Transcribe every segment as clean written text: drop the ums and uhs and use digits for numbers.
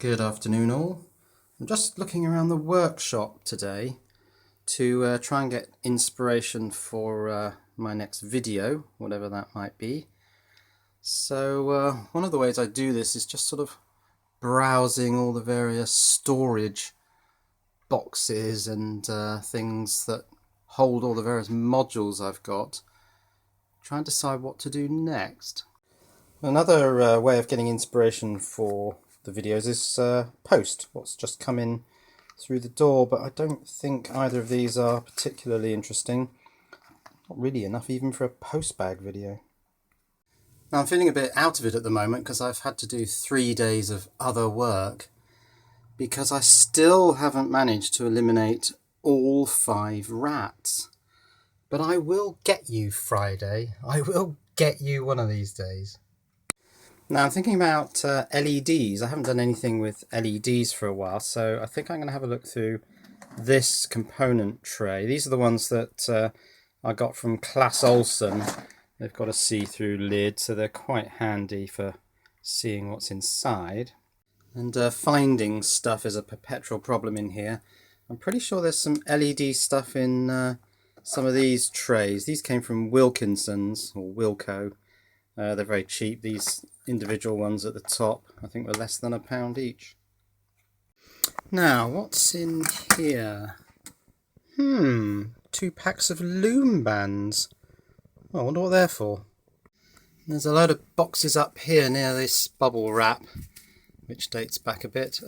Good afternoon all. I'm just looking around the workshop today to try and get inspiration for my next video, whatever that might be. So one of the ways I do this is just sort of browsing all the various storage boxes and things that hold all the various modules I've got, trying to decide what to do next. Another way of getting inspiration for the videos is post, what's just come in through the door, but I don't think either of these are particularly interesting. Not really enough even for a post bag video. Now I'm feeling a bit out of it at the moment because I've had to do 3 days of other work because I still haven't managed to eliminate all 5 rats. But I will get you, Friday. I will get you one of these days. Now I'm thinking about LEDs. I haven't done anything with LEDs for a while, so I think I'm going to have a look through this component tray. These are the ones that I got from Class Olson. They've got a see-through lid, so they're quite handy for seeing what's inside. And finding stuff is a perpetual problem in here. I'm pretty sure there's some LED stuff in some of these trays. These came from Wilkinson's, or Wilco. They're very cheap. These individual ones at the top I think were less than £1 each. Now what's in here? 2 packs of loom bands. Oh, I wonder what they're for. There's a load of boxes up here near this bubble wrap, which dates back a bit.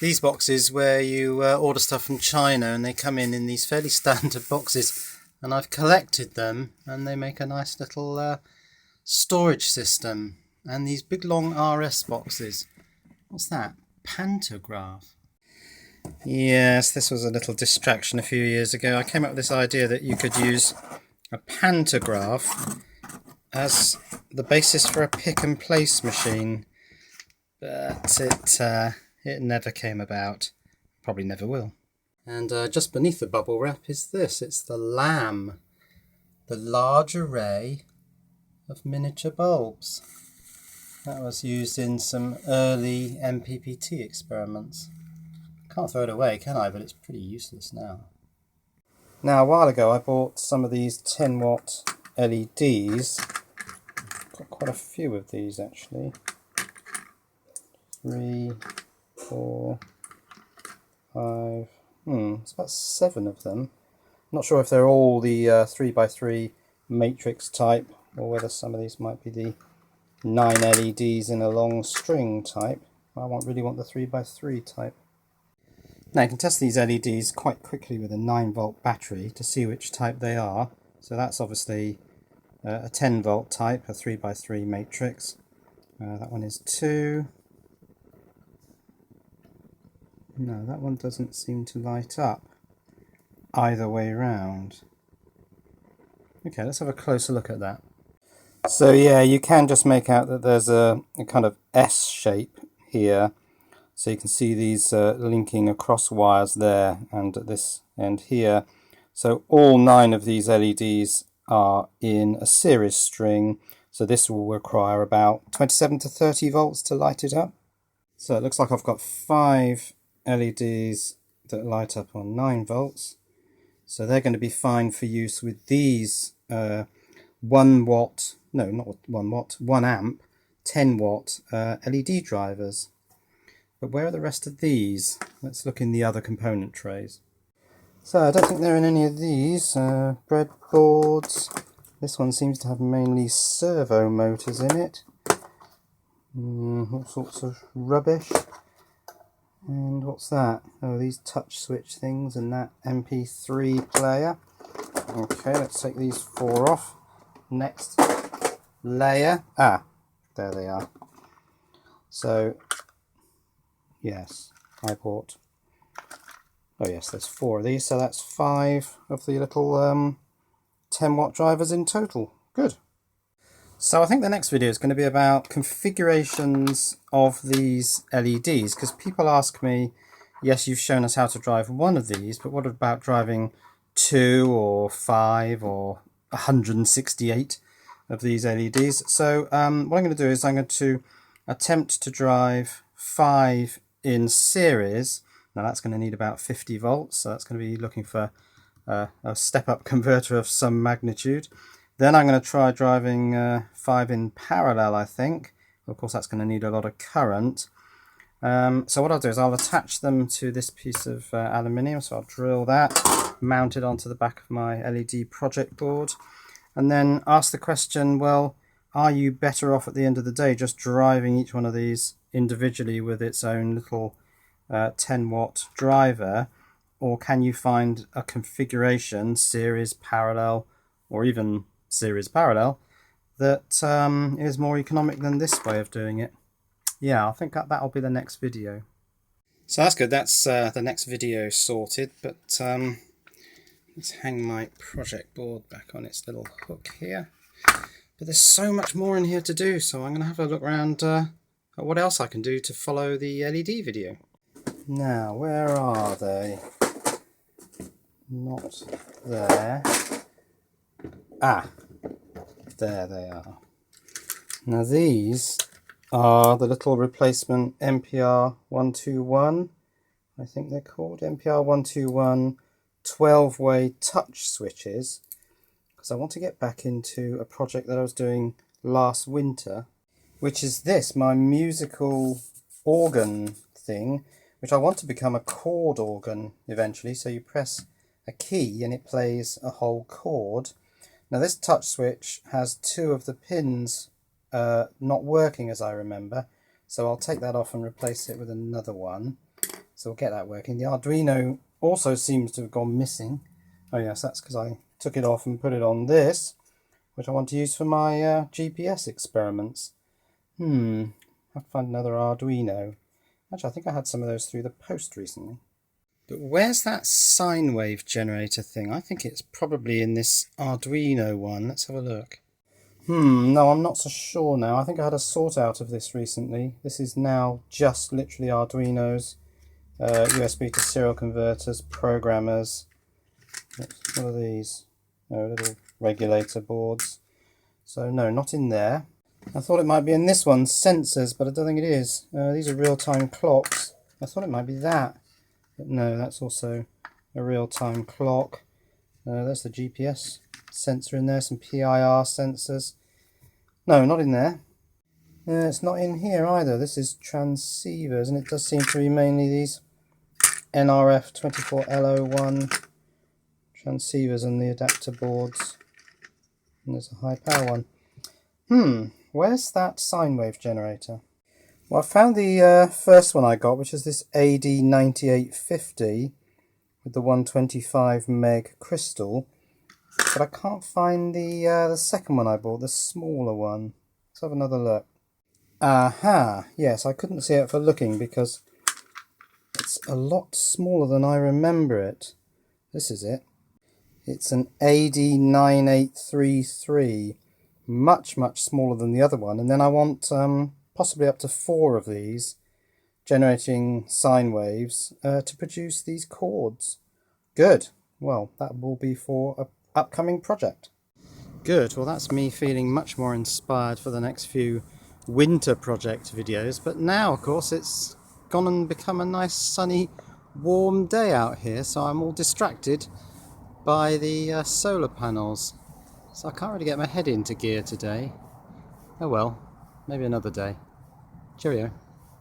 These boxes where you order stuff from China and they come in these fairly standard boxes, and I've collected them and they make a nice little storage system. And these big long RS boxes. What's that? Pantograph. Yes, this was a little distraction a few years ago. I came up with this idea that you could use a pantograph as the basis for a pick and place machine, but it never came about. Probably never will. And just beneath the bubble wrap is this. It's the LAM, the Large Array of Miniature Bulbs. That was used in some early MPPT experiments. Can't throw it away, can I? But it's pretty useless now. Now, a while ago I bought some of these 10 watt LEDs. Got quite a few of these actually. 3, 4, 5. It's about 7 of them. Not sure if they're all the 3x3 matrix type, or whether some of these might be the 9 LEDs in a long string type. I really want the 3x3 type. Now you can test these LEDs quite quickly with a 9-volt battery to see which type they are. So that's obviously a 10-volt type, a 3x3 matrix. That one is 2. No, that one doesn't seem to light up either way round. Okay, let's have a closer look at that. So yeah, you can just make out that there's a kind of S shape here. So you can see these linking across wires there and at this end here. So all 9 of these LEDs are in a series string. So this will require about 27 to 30 volts to light it up. So it looks like I've got 5 LEDs that light up on 9 volts. So they're going to be fine for use with these 1 amp, 10 watt LED drivers. But where are the rest of these? Let's look in the other component trays. So I don't think they're in any of these. Breadboards. This one seems to have mainly servo motors in it. All sorts of rubbish. And what's that? Oh, these touch switch things and that MP3 player. Okay, let's take these 4 off. Next layer. There they are. So, yes, I bought. Oh yes, there's 4 of these, so that's 5 of the little 10 watt drivers in total. Good. So I think the next video is going to be about configurations of these LEDs, because people ask me, yes, you've shown us how to drive one of these, but what about driving 2 or 5 or 168 of these LEDs? So what I'm going to do is I'm going to attempt to drive 5 in series. Now that's going to need about 50 volts, so that's going to be looking for a step-up converter of some magnitude. Then I'm going to try driving 5 in parallel, I think. Of course that's going to need a lot of current. So what I'll do is I'll attach them to this piece of aluminium, so I'll drill that, mount it onto the back of my LED project board, and then ask the question, well, are you better off at the end of the day just driving each one of these individually with its own little 10-watt driver, or can you find a configuration, series, parallel, or even series parallel, that is more economic than this way of doing it? Yeah, I think that'll be the next video. So that's good, that's the next video sorted, but let's hang my project board back on its little hook here. But there's so much more in here to do, so I'm going to have a look around at what else I can do to follow the LED video. Now, where are they? Not there. Ah, there they are. Now these are the little replacement MPR 121, I think they're called, MPR 121 12-way touch switches, because I want to get back into a project that I was doing last winter, which is this, my musical organ thing, which I want to become a chord organ eventually. So you press a key and it plays a whole chord. Now this touch switch has 2 of the pins not working, as I remember, so I'll take that off and replace it with another one, so we'll get that working. The Arduino also seems to have gone missing. Oh yes, that's because I took it off and put it on this, which I want to use for my GPS experiments. I'll have to find another Arduino. Actually, I think I had some of those through the post recently. But where's that sine wave generator thing? I think it's probably in this Arduino one. Let's have a look. No, I'm not so sure now. I think I had a sort out of this recently. This is now just literally Arduinos, USB to serial converters, programmers. What are these? Oh, little regulator boards. So no, not in there. I thought it might be in this one, sensors, but I don't think it is. These are real-time clocks. I thought it might be that. But no, that's also a real-time clock. There's the GPS sensor in there, some PIR sensors. No, not in there. It's not in here either. This is transceivers, and it does seem to be mainly these NRF 24L01 transceivers and the adapter boards. And there's a high power one. Where's that sine wave generator? Well, I found the first one I got, which is this AD9850 with the 125 meg crystal, but I can't find the second one I bought, the smaller one. Let's have another look. Aha! Yes, I couldn't see it for looking because it's a lot smaller than I remember it. This is it. It's an AD9833. Much smaller than the other one, and then I want possibly up to 4 of these generating sine waves to produce these chords. Good. Well, that will be for an upcoming project. Good. Well, that's me feeling much more inspired for the next few winter project videos, but now of course it's gone and become a nice sunny warm day out here, so I'm all distracted by the solar panels. So I can't really get my head into gear today. Oh well, maybe another day. Cheerio.